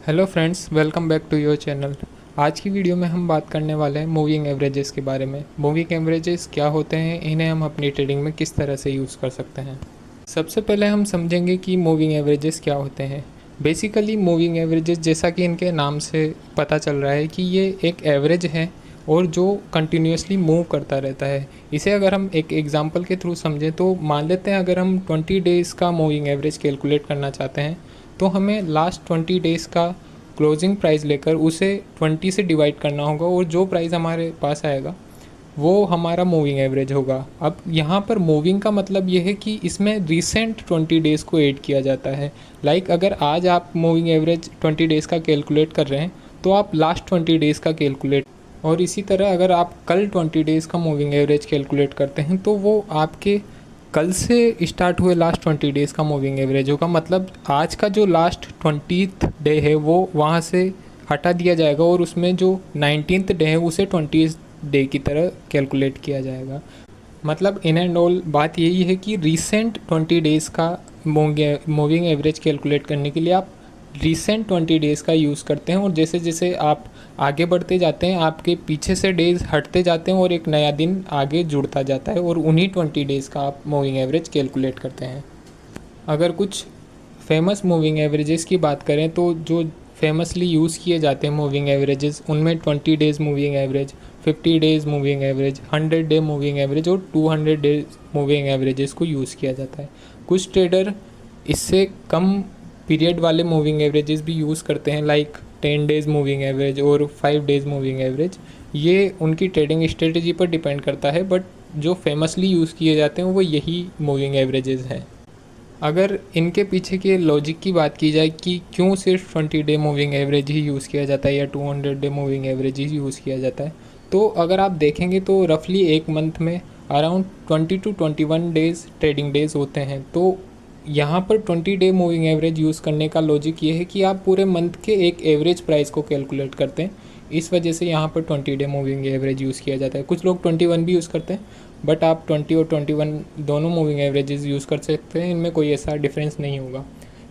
Hello friends, welcome back to your channel. आज की video में हम बात करने वाले हैं मूविंग एवरेजेस के बारे में। मूविंग एवरेजेस क्या होते हैं, इन्हें हम अपनी ट्रेडिंग में किस तरह से यूज़ कर सकते हैं। सबसे पहले हम समझेंगे कि मूविंग एवरेजेस क्या होते हैं। बेसिकली मूविंग एवरेजेस, जैसा कि इनके नाम से पता चल रहा है कि ये एक एवरेज है और जो कंटिन्यूसली मूव करता रहता है। इसे अगर हम एक एग्जांपल के थ्रू समझें तो मान लेते हैं अगर हम 20 डेज़ का मूविंग एवरेज कैलकुलेट करना चाहते हैं तो हमें लास्ट 20 डेज़ का क्लोजिंग प्राइस लेकर उसे 20 से डिवाइड करना होगा और जो प्राइस हमारे पास आएगा वो हमारा मूविंग एवरेज होगा। अब यहाँ पर मूविंग का मतलब ये है कि इसमें रिसेंट 20 डेज़ को ऐड किया जाता है। अगर आज आप मूविंग एवरेज 20 डेज़ का कैलकुलेट कर रहे हैं तो आप लास्ट 20 डेज़ का कैलकुलेट, और इसी तरह अगर आप कल 20 डेज़ का मूविंग एवरेज कैलकुलेट करते हैं तो वो आपके कल से स्टार्ट हुए लास्ट 20 डेज़ का मूविंग एवरेज होगा। मतलब आज का जो लास्ट 20th डे है वो वहाँ से हटा दिया जाएगा और उसमें जो 19th डे है उसे 20th डे की तरह कैलकुलेट किया जाएगा। मतलब इन एंड ऑल बात यही है कि रिसेंट 20 डेज़ का मूविंग एवरेज कैलकुलेट करने के लिए आप रिसेंट 20 डेज़ का यूज़ करते हैं और जैसे जैसे आप आगे बढ़ते जाते हैं आपके पीछे से डेज़ हटते जाते हैं और एक नया दिन आगे जुड़ता जाता है और उन्हीं 20 डेज़ का आप मूविंग एवरेज कैलकुलेट करते हैं। अगर कुछ फेमस मूविंग एवरेजेस की बात करें तो जो फेमसली यूज़ किए जाते हैं मूविंग एवरेजेस, उनमें 20 days moving average, 50 days moving average, 100 day moving average और 200 डेज मूविंग एवरेजेस को यूज़ किया जाता है। कुछ ट्रेडर इससे कम पीरियड वाले मूविंग एवरेजेस भी यूज़ करते हैं, लाइक 10 डेज़ मूविंग एवरेज और 5 डेज़ मूविंग एवरेज। ये उनकी ट्रेडिंग स्ट्रेटजी पर डिपेंड करता है, बट जो फेमसली यूज़ किए जाते हैं वो यही मूविंग एवरेजेस हैं। अगर इनके पीछे के लॉजिक की बात की जाए कि क्यों सिर्फ 20 डे मूविंग एवरेज ही यूज़ किया जाता है या 200 डे मूविंग एवरेज ही यूज़ किया जाता है, तो अगर आप देखेंगे तो रफली एक मंथ में around 20 to 21 days trading days होते हैं। तो यहाँ पर 20 डे मूविंग एवरेज यूज़ करने का लॉजिक ये है कि आप पूरे मंथ के एक एवरेज प्राइस को कैलकुलेट करते हैं। इस वजह से यहाँ पर 20 डे मूविंग एवरेज यूज़ किया जाता है। कुछ लोग 21 भी यूज़ करते हैं, बट आप 20 और 21 दोनों मूविंग एवरेजेस यूज़ कर सकते हैं, इनमें कोई ऐसा डिफरेंस नहीं होगा।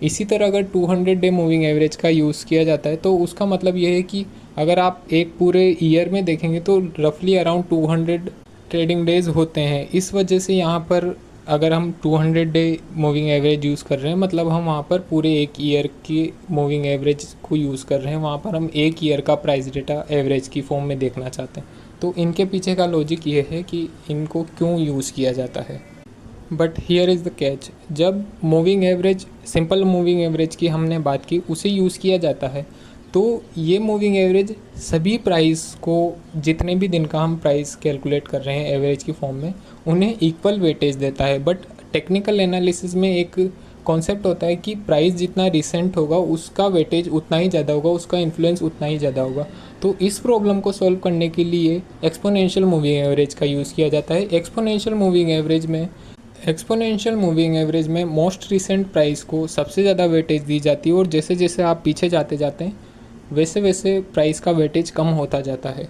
इसी तरह अगर 200 डे मूविंग एवरेज का यूज़ किया जाता है तो उसका मतलब ये है कि अगर आप एक पूरे ईयर में देखेंगे तो रफली अराउंड 200 ट्रेडिंग डेज़ होते हैं। इस वजह से यहाँ पर अगर हम 200 डे मूविंग एवरेज यूज़ कर रहे हैं मतलब हम वहाँ पर पूरे एक ईयर की मूविंग एवरेज को यूज़ कर रहे हैं। वहाँ पर हम एक ईयर का प्राइस डेटा एवरेज की फॉर्म में देखना चाहते हैं। तो इनके पीछे का लॉजिक ये है कि इनको क्यों यूज़ किया जाता है। But here is the catch, जब moving average, simple moving average की हमने बात की, उसे यूज़ किया जाता है तो ये मूविंग एवरेज सभी प्राइस को, जितने भी दिन का हम प्राइस कैलकुलेट कर रहे हैं एवरेज की फॉर्म में, उन्हें इक्वल वेटेज देता है। बट टेक्निकल एनालिसिस में एक कॉन्सेप्ट होता है कि प्राइस जितना रिसेंट होगा उसका वेटेज उतना ही ज़्यादा होगा, उसका इन्फ्लुएंस उतना ही ज़्यादा होगा। तो इस प्रॉब्लम को सॉल्व करने के लिए एक्सपोनेंशियल मूविंग एवरेज का यूज़ किया जाता है। एक्सपोनेंशियल मूविंग एवरेज में मोस्ट रिसेंट प्राइस को सबसे ज़्यादा वेटेज दी जाती है और जैसे जैसे आप पीछे जाते जाते हैं वैसे वैसे प्राइस का वेटेज कम होता जाता है।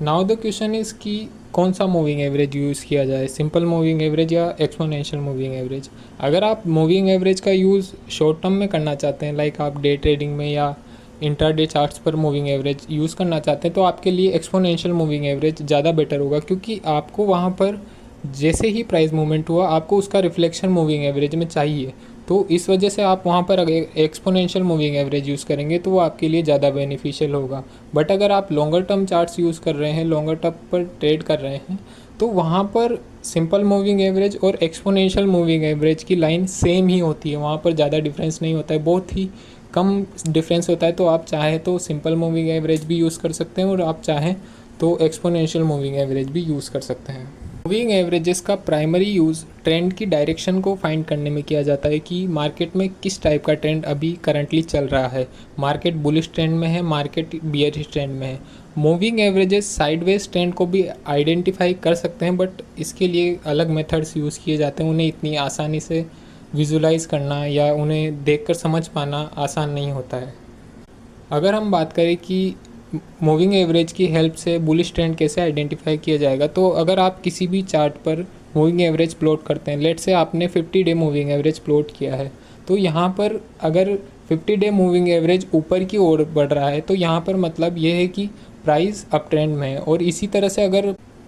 नाउ द क्वेश्चन इज़ कि कौन सा मूविंग एवरेज यूज़ किया जाए, सिंपल मूविंग एवरेज या एक्सपोनेंशियल मूविंग एवरेज। अगर आप मूविंग एवरेज का यूज़ शॉर्ट टर्म में करना चाहते हैं, लाइक आप डे ट्रेडिंग में या इंट्राडे चार्ट्स पर मूविंग एवरेज यूज़ करना चाहते हैं, तो आपके लिए एक्सपोनेंशियल मूविंग एवरेज ज़्यादा बेटर होगा, क्योंकि आपको वहाँ पर जैसे ही प्राइस मूवमेंट हुआ आपको उसका रिफ्लेक्शन मूविंग एवरेज में चाहिए। तो इस वजह से आप वहाँ पर अगर एक्सपोनेंशियल मूविंग एवरेज यूज़ करेंगे तो वो आपके लिए ज़्यादा बेनिफिशियल होगा। बट अगर आप लॉन्गर टर्म चार्ट्स यूज़ कर रहे हैं, लॉन्गर टर्म पर ट्रेड कर रहे हैं, तो वहाँ पर सिंपल मूविंग एवरेज और एक्सपोनेंशियल मूविंग एवरेज की लाइन सेम ही होती है, वहाँ पर ज़्यादा डिफरेंस नहीं होता है, बहुत ही कम डिफरेंस होता है। तो आप चाहें तो सिंपल मूविंग एवरेज भी यूज़ कर सकते हैं और आप चाहें तो एक्सपोनेंशियल मूविंग एवरेज भी यूज़ कर सकते हैं। मूविंग एवरेजेस का प्राइमरी यूज़ ट्रेंड की डायरेक्शन को फाइंड करने में किया जाता है कि मार्केट में किस टाइप का ट्रेंड अभी करंटली चल रहा है। मार्केट बुलिश ट्रेंड में है, मार्केट बियरिश ट्रेंड में है। मूविंग एवरेजेस साइडवेज ट्रेंड को भी आइडेंटिफाई कर सकते हैं, बट इसके लिए अलग मेथड्स यूज़ किए जाते हैं। उन्हें इतनी आसानी से विजुलाइज करना या उन्हें देखकर समझ पाना आसान नहीं होता है। अगर हम बात करें कि मूविंग एवरेज की हेल्प से बुलिश ट्रेंड कैसे आइडेंटिफाई किया जाएगा, तो अगर आप किसी भी चार्ट पर मूविंग एवरेज प्लॉट करते हैं, लेट से आपने 50 डे मूविंग एवरेज प्लॉट किया है, तो यहाँ पर अगर 50 डे मूविंग एवरेज ऊपर की ओर बढ़ रहा है, तो यहाँ पर मतलब ये है कि प्राइस अप ट्रेंड में है। और इसी तरह से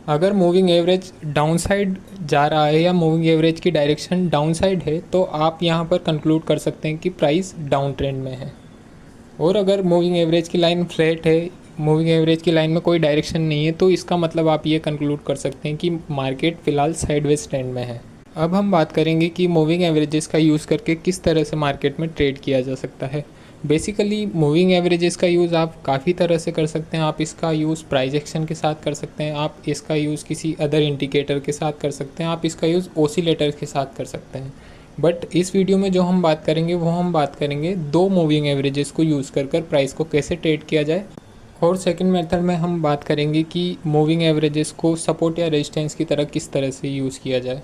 अगर मूविंग एवरेज डाउन साइड जा रहा है या मूविंग एवरेज की डायरेक्शन डाउन साइड है, तो आप यहाँ पर कंक्लूड कर सकते हैं कि प्राइस डाउन ट्रेंड में है। और अगर मूविंग एवरेज की लाइन फ्लैट है, मूविंग एवरेज की लाइन में कोई डायरेक्शन नहीं है, तो इसका मतलब आप ये कंक्लूड कर सकते हैं कि मार्केट फ़िलहाल साइडवेज ट्रेंड में है। अब हम बात करेंगे कि मूविंग एवरेजेस का यूज़ करके किस तरह से मार्केट में ट्रेड किया जा सकता है। बेसिकली मूविंग एवरेजेस का यूज़ आप काफ़ी तरह से कर सकते हैं। आप इसका यूज़ प्राइस एक्शन के साथ कर सकते हैं, आप इसका यूज़ किसी अदर इंडिकेटर के साथ कर सकते हैं, आप इसका यूज़ ओसिलेटर के साथ कर सकते हैं। बट इस वीडियो में जो हम बात करेंगे वो हम बात करेंगे दो मूविंग एवरेजेस को यूज़ कर प्राइस को कैसे ट्रेड किया जाए। और सेकंड मेथड में हम बात करेंगे कि मूविंग एवरेजेस को सपोर्ट या रेजिस्टेंस की तरह किस तरह से यूज़ किया जाए।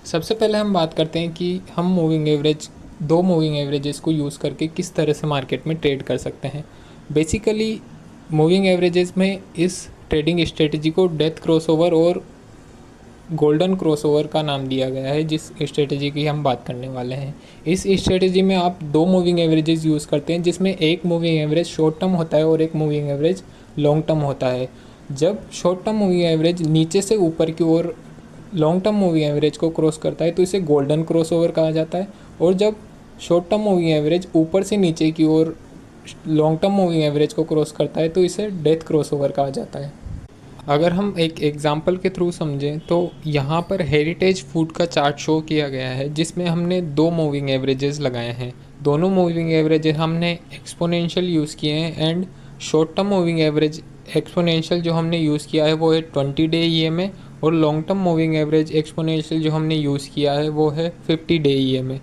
सबसे पहले हम बात करते हैं कि हम दो मूविंग एवरेजेस को यूज़ करके किस तरह से मार्केट में ट्रेड कर सकते हैं। बेसिकली मूविंग एवरेजेस में इस ट्रेडिंग स्ट्रेटजी को डेथ क्रॉसओवर और गोल्डन क्रॉसओवर का नाम दिया गया है, जिस स्ट्रेटजी की हम बात करने वाले हैं। इस स्ट्रेटजी में आप दो मूविंग एवरेजेस यूज़ करते हैं, जिसमें एक मूविंग एवरेज शॉर्ट टर्म होता है और एक मूविंग एवरेज लॉन्ग टर्म होता है। जब शॉर्ट टर्म मूविंग एवरेज नीचे से ऊपर की ओर लॉन्ग टर्म मूविंग एवरेज को क्रॉस करता है तो इसे गोल्डन क्रॉसओवर कहा जाता है। और जब शॉर्ट टर्म मूविंग एवरेज ऊपर से नीचे की ओर लॉन्ग टर्म मूविंग एवरेज को क्रॉस करता है तो इसे डेथ क्रॉसओवर कहा जाता है। अगर हम एक एग्जांपल के थ्रू समझें तो यहाँ पर हेरिटेज फूड का चार्ट शो किया गया है, जिसमें हमने दो मूविंग एवरेजेस लगाए हैं। दोनों मूविंग एवरेजेस हमने एक्सपोनेंशियल यूज़ किए हैं and short term moving average exponential जो हमने यूज़ किया है वो है 20 डे EMA और long term moving average exponential जो हमने यूज़ किया है वो है 50 डे EMA।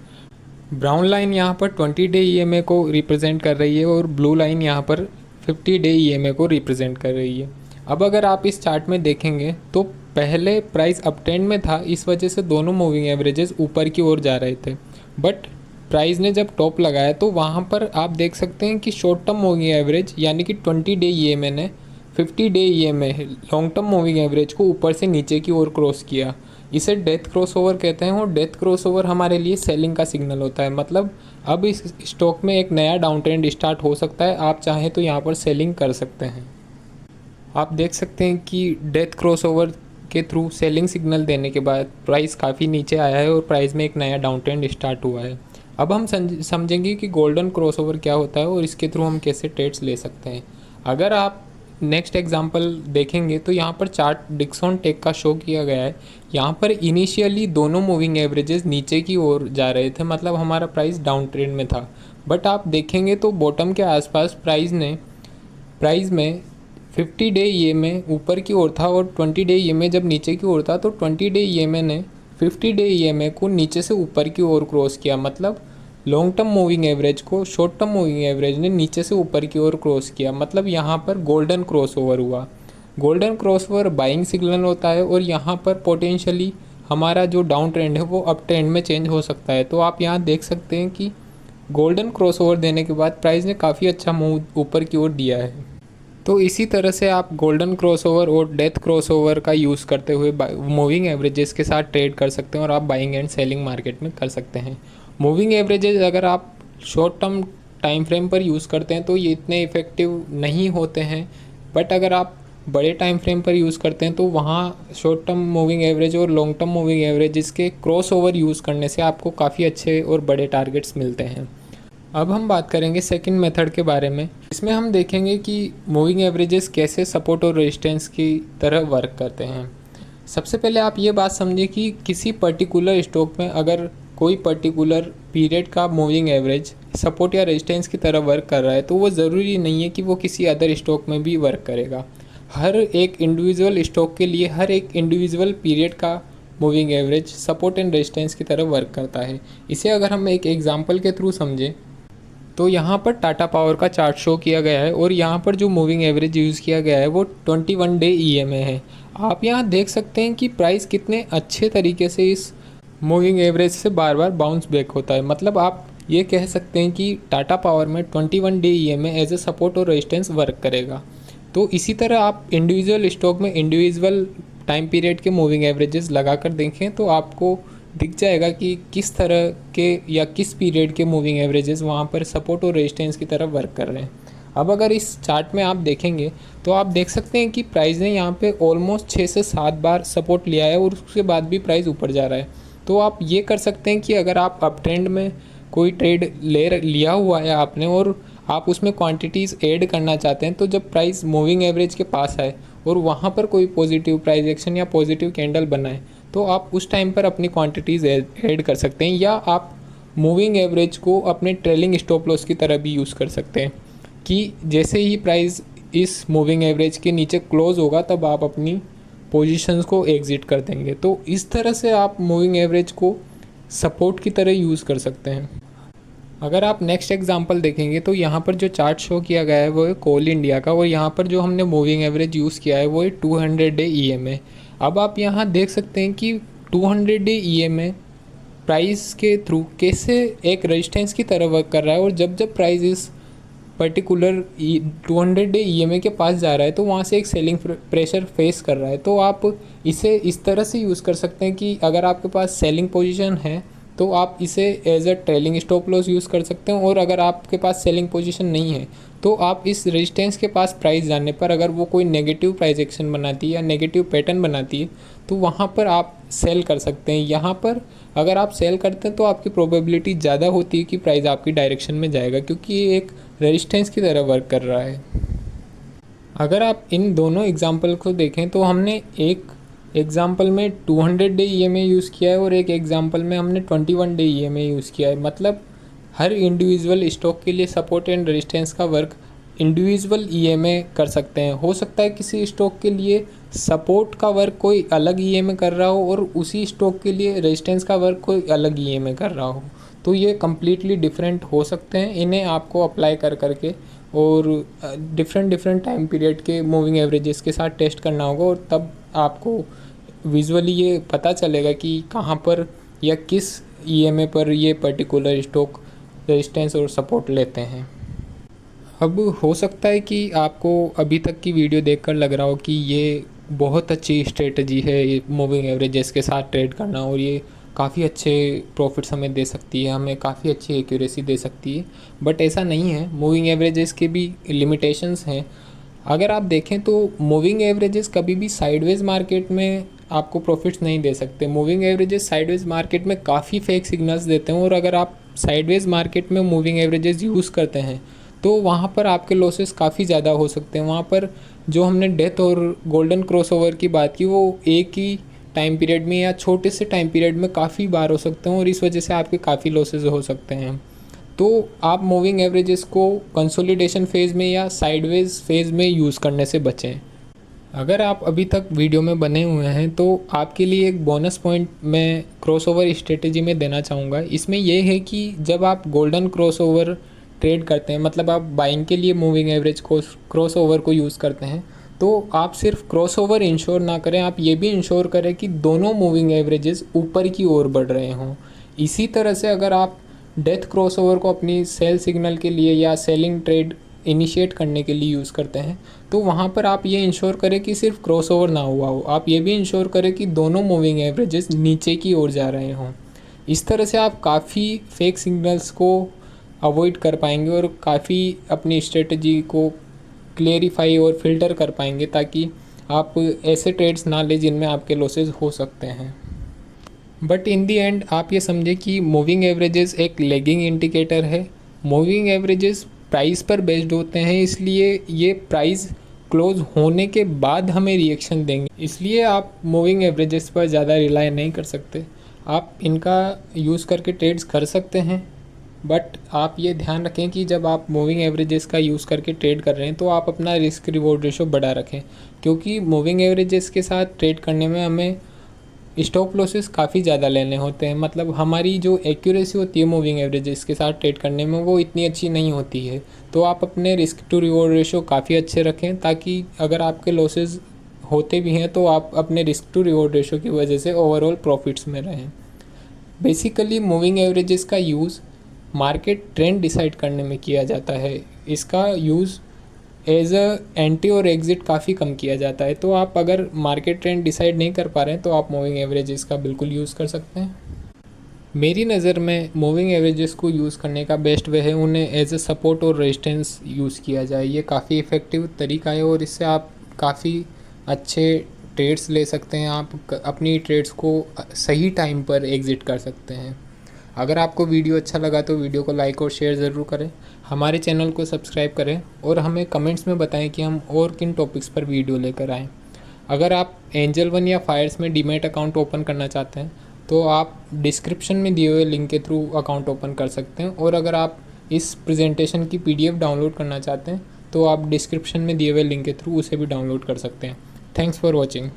ब्राउन लाइन यहाँ पर 20 डे EMA को रिप्रेजेंट कर रही है और ब्लू लाइन यहाँ पर 50 डे EMA को रिप्रेजेंट कर रही है। अब अगर आप इस चार्ट में देखेंगे तो पहले प्राइस अप ट्रेंड में था, इस वजह से दोनों मूविंग एवरेजेस ऊपर की ओर जा रहे थे। बट प्राइस ने जब टॉप लगाया तो वहाँ पर आप देख सकते हैं कि शॉर्ट टर्म मूविंग एवरेज यानी कि 20 डे EMA ने 50 day EMA long term moving average को ऊपर से नीचे की ओर क्रॉस किया। इसे डेथ क्रॉसओवर कहते हैं और डेथ क्रॉसओवर हमारे लिए सेलिंग का सिग्नल होता है। मतलब अब इस स्टॉक में एक नया डाउन ट्रेंड स्टार्ट हो सकता है, आप चाहें तो यहाँ पर सेलिंग कर सकते हैं। आप देख सकते हैं कि डेथ क्रॉसओवर के थ्रू सेलिंग सिग्नल देने के बाद प्राइस काफ़ी नीचे आया है और प्राइस में एक नया डाउन ट्रेंड स्टार्ट हुआ है। अब हम समझेंगे कि गोल्डन क्रॉसओवर क्या होता है और इसके थ्रू हम कैसे ट्रेड्स ले सकते हैं। अगर आप नेक्स्ट एग्जांपल देखेंगे तो यहाँ पर चार्ट डिक्सन टेक का शो किया गया है। यहाँ पर इनिशियली दोनों मूविंग एवरेजेस नीचे की ओर जा रहे थे, मतलब हमारा प्राइस डाउन ट्रेंड में था। बट आप देखेंगे तो बॉटम के आसपास प्राइस में 50 डे EMA ऊपर की ओर था और 20 डे EMA जब नीचे की ओर था तो 20 डे EMA ने 50 डे EMA को नीचे से ऊपर की ओर क्रॉस किया। मतलब लॉन्ग टर्म मूविंग एवरेज को शॉर्ट टर्म मूविंग एवरेज ने नीचे से ऊपर की ओर क्रॉस किया। मतलब यहाँ पर गोल्डन क्रॉसओवर हुआ। गोल्डन क्रॉसओवर बाइंग सिग्नल होता है और यहाँ पर पोटेंशियली हमारा जो डाउन ट्रेंड है वो अप ट्रेंड में चेंज हो सकता है। तो आप यहाँ देख सकते हैं कि गोल्डन क्रॉसओवर देने के बाद प्राइस ने काफ़ी अच्छा मूव ऊपर की ओर दिया है। तो इसी तरह से आप गोल्डन क्रॉसओवर और डेथ क्रॉसओवर का यूज़ करते हुए मूविंग एवरेजेस के साथ ट्रेड कर सकते हैं और आप बाइंग एंड सेलिंग मार्केट में कर सकते हैं। मूविंग एवरेजेस अगर आप शॉर्ट टर्म टाइम फ्रेम पर यूज़ करते हैं तो ये इतने इफ़ेक्टिव नहीं होते हैं। बट अगर आप बड़े टाइम फ्रेम पर यूज़ करते हैं तो वहाँ शॉर्ट टर्म मूविंग एवरेज और लॉन्ग टर्म मूविंग एवरेजेस के क्रॉसओवर यूज़ करने से आपको काफ़ी अच्छे और बड़े टारगेट्स मिलते हैं। अब हम बात करेंगे सेकंड मेथड के बारे में। इसमें हम देखेंगे कि मूविंग एवरेजेस कैसे सपोर्ट और रेजिस्टेंस की तरह वर्क करते हैं। सबसे पहले आप ये बात समझिए कि किसी पर्टिकुलर स्टॉक में अगर कोई पर्टिकुलर पीरियड का मूविंग एवरेज सपोर्ट या रेजिस्टेंस की तरह वर्क कर रहा है तो वो ज़रूरी नहीं है कि वो किसी अदर स्टॉक में भी वर्क करेगा। हर एक इंडिविजुअल स्टॉक के लिए हर एक इंडिविजुअल पीरियड का moving average support and resistance की तरह वर्क करता है। इसे अगर हम एक एग्जांपल के थ्रू समझें तो यहाँ पर टाटा पावर का चार्ट शो किया गया है और यहाँ पर जो मूविंग एवरेज यूज़ किया गया है वो 21 डे EMA है। आप यहाँ देख सकते हैं कि प्राइस कितने अच्छे तरीके से इस मूविंग एवरेज से बार बार बाउंस बैक होता है। मतलब आप ये कह सकते हैं कि टाटा पावर में 21 day EMA as a support और रेजिस्टेंस वर्क करेगा। तो इसी तरह आप इंडिविजुअल स्टॉक में इंडिविजुअल टाइम पीरियड के मूविंग एवरेजेस लगा कर देखें तो आपको दिख जाएगा कि किस तरह के या किस पीरियड के मूविंग एवरेजेस वहाँ पर सपोर्ट और रेजिस्टेंस की तरफ वर्क कर रहे हैं। अब अगर इस चार्ट में आप देखेंगे तो आप देख सकते हैं कि प्राइस ने यहाँ पे ऑलमोस्ट 6 से 7 बार सपोर्ट लिया है और उसके बाद भी प्राइस ऊपर जा रहा है। तो आप ये कर सकते हैं कि अगर आप अप ट्रेंड में कोई ट्रेड लिया हुआ है आपने और आप उसमें क्वांटिटीज़ ऐड करना चाहते हैं, तो जब प्राइस मूविंग एवरेज के पास आए और वहाँ पर कोई पॉजिटिव प्राइस एक्शन या पॉजिटिव कैंडल बनाए, तो आप उस टाइम पर अपनी क्वांटिटीज़ ऐड कर सकते हैं। या आप मूविंग एवरेज को अपने ट्रेलिंग स्टॉप लॉस की तरह भी यूज़ कर सकते हैं कि जैसे ही प्राइस इस मूविंग एवरेज के नीचे क्लोज होगा तब आप अपनी पोजीशंस को एग्जिट कर देंगे। तो इस तरह से आप मूविंग एवरेज को सपोर्ट की तरह यूज़ कर सकते हैं। अगर आप नेक्स्ट एग्जांपल देखेंगे तो यहाँ पर जो चार्ट शो किया गया है वो है कोल इंडिया का, और यहाँ पर जो हमने मूविंग एवरेज यूज़ किया है वो है 200 डे EMA। अब आप यहाँ देख सकते हैं कि 200 डे EMA प्राइस के थ्रू कैसे एक रेजिस्टेंस की तरह वर्क कर रहा है, और जब जब प्राइस इस पर्टिकुलर 200 डे EMA के पास जा रहा है तो वहाँ से एक सेलिंग प्रेशर फेस कर रहा है। तो आप इसे इस तरह से यूज़ कर सकते हैं कि अगर आपके पास सेलिंग पोजीशन है तो आप इसे as a trailing stop loss use कर सकते हैं, और अगर आपके पास सेलिंग पोजीशन नहीं है तो आप इस रेजिस्टेंस के पास प्राइस जाने पर अगर वो कोई नेगेटिव प्राइस एक्शन बनाती है या नेगेटिव पैटर्न बनाती है तो वहाँ पर आप सेल कर सकते हैं। यहाँ पर अगर आप सेल करते हैं तो आपकी प्रोबेबिलिटी ज़्यादा होती है कि प्राइस आपकी डायरेक्शन में जाएगा, क्योंकि ये एक रेजिस्टेंस की तरह वर्क कर रहा है। अगर आप इन दोनों एग्जाम्पल को देखें तो हमने एक एग्जाम्पल में 200 डे EMA यूज़ किया है और एक एग्जाम्पल में हमने 21 डे EMA यूज़ किया है। मतलब हर इंडिविजुअल स्टॉक के लिए सपोर्ट एंड रेजिस्टेंस का वर्क इंडिविजुअल EMA कर सकते हैं। हो सकता है किसी स्टॉक के लिए सपोर्ट का वर्क कोई अलग EMA कर रहा हो और उसी स्टॉक के लिए रेजिस्टेंस का वर्क कोई अलग EMA कर रहा हो, तो ये कम्प्लीटली डिफरेंट हो सकते हैं। इन्हें आपको अप्लाई कर करके और डिफरेंट टाइम पीरियड के मूविंग एवरेजेस के साथ टेस्ट करना होगा, और तब आपको विजुअली ये पता चलेगा कि कहाँ पर या किस EMA पर ये पर्टिकुलर स्टॉक रेजिस्टेंस और सपोर्ट लेते हैं। अब हो सकता है कि आपको अभी तक की वीडियो देखकर लग रहा हो कि ये बहुत अच्छी स्ट्रेटजी है ये मूविंग एवरेजेस के साथ ट्रेड करना, और ये काफ़ी अच्छे प्रॉफिट्स हमें दे सकती है, हमें काफ़ी अच्छी एक्यूरेसी दे सकती है। बट ऐसा नहीं है, मूविंग एवरेजेस के भी लिमिटेशंस हैं। अगर आप देखें तो मूविंग एवरेजेस कभी भी साइडवेज मार्केट में आपको प्रॉफिट्स नहीं दे सकते। मूविंग एवरेजेस साइडवेज मार्केट में काफ़ी फेक सिग्नल्स देते हैं, और अगर आप साइडवेज मार्केट में मूविंग एवरेजेस यूज़ करते हैं तो वहाँ पर आपके लॉसेस काफ़ी ज़्यादा हो सकते हैं। वहाँ पर जो हमने डेथ और गोल्डन क्रॉसओवर की बात की वो एक ही टाइम पीरियड में या छोटे से टाइम पीरियड में काफ़ी बार हो सकते हैं, और इस वजह से आपके काफ़ी लॉसेस हो सकते हैं। तो आप मूविंग एवरेजेस को कंसोलिडेशन फेज़ में या साइडवेज फेज़ में यूज़ करने से बचें। अगर आप अभी तक वीडियो में बने हुए हैं तो आपके लिए एक बोनस पॉइंट मैं क्रॉसओवर स्ट्रेटेजी में देना चाहूँगा। इसमें यह है कि जब आप गोल्डन क्रॉसओवर ट्रेड करते हैं, मतलब आप बाइंग के लिए मूविंग एवरेज को क्रॉसओवर को यूज़ करते हैं, तो आप सिर्फ क्रॉसओवर इंश्योर ना करें, आप ये भी इंश्योर करें कि दोनों मूविंग एवरेजेस ऊपर की ओर बढ़ रहे हों। इसी तरह से अगर आप डेथ क्रॉसओवर को अपनी सेल सिग्नल के लिए या सेलिंग ट्रेड इनिशिएट करने के लिए यूज़ करते हैं, तो वहाँ पर आप ये इंश्योर करें कि सिर्फ क्रॉसओवर ना हुआ हो, आप ये भी इंश्योर करें कि दोनों मूविंग एवरेजेस नीचे की ओर जा रहे हों। इस तरह से आप काफ़ी फेक सिग्नल्स को अवॉइड कर पाएंगे और काफ़ी अपनी स्ट्रेटजी को क्लेरिफाई और फिल्टर कर पाएंगे, ताकि आप ऐसे ट्रेड्स ना लें जिनमें आपके लॉसेस हो सकते हैं। बट इन दी एंड आप ये समझें कि मूविंग एवरेजेस एक लैगिंग इंडिकेटर है। मूविंग एवरेजेस प्राइस पर बेस्ड होते हैं, इसलिए ये प्राइस क्लोज होने के बाद हमें रिएक्शन देंगे, इसलिए आप मूविंग एवरेजेस पर ज़्यादा रिलाई नहीं कर सकते। आप इनका यूज़ करके ट्रेड्स कर सकते हैं, बट आप ये ध्यान रखें कि जब आप मूविंग एवरेजेस का यूज़ करके ट्रेड कर रहे हैं तो आप अपना रिस्क रिवॉर्ड रेशो बढ़ा रखें, क्योंकि मूविंग एवरेजेस के साथ ट्रेड करने में हमें स्टॉप लॉसेस काफ़ी ज़्यादा लेने होते हैं। मतलब हमारी जो एक्यूरेसी होती है मूविंग एवरेजेस के साथ ट्रेड करने में वो इतनी अच्छी नहीं होती है। तो आप अपने रिस्क टू रिवॉर्ड रेशो काफ़ी अच्छे रखें, ताकि अगर आपके लॉसेस होते भी हैं तो आप अपने रिस्क टू रिवॉर्ड रेशो की वजह से ओवरऑल प्रॉफिट्स में रहें। बेसिकली मूविंग एवरेजेस का यूज़ मार्केट ट्रेंड डिसाइड करने में किया जाता है। इसका यूज़ एज अ एंट्री और एग्ज़िट काफ़ी कम किया जाता है। तो आप अगर मार्केट ट्रेंड डिसाइड नहीं कर पा रहे हैं तो आप मूविंग एवरेजेस का बिल्कुल यूज़ कर सकते हैं। मेरी नज़र में मूविंग एवरेजेस को यूज़ करने का बेस्ट वे है उन्हें एज अ सपोर्ट और रेजिस्टेंस यूज़ किया जाए। ये काफ़ी इफ़ेक्टिव तरीका है और इससे आप काफ़ी अच्छे ट्रेड्स ले सकते हैं। आप अपनी ट्रेड्स को सही टाइम पर एग्ज़िट कर सकते हैं। अगर आपको वीडियो अच्छा लगा तो वीडियो को लाइक और शेयर ज़रूर करें, हमारे चैनल को सब्सक्राइब करें और हमें कमेंट्स में बताएं कि हम और किन टॉपिक्स पर वीडियो लेकर आएँ। अगर आप एंजल वन या फायर्स में डीमैट अकाउंट ओपन करना चाहते हैं तो आप डिस्क्रिप्शन में दिए हुए लिंक के थ्रू अकाउंट ओपन कर सकते हैं, और अगर आप इस प्रेजेंटेशन की पीडीएफ डाउनलोड करना चाहते हैं तो आप डिस्क्रिप्शन में दिए हुए लिंक के थ्रू उसे भी डाउनलोड कर सकते हैं। Thanks for watching.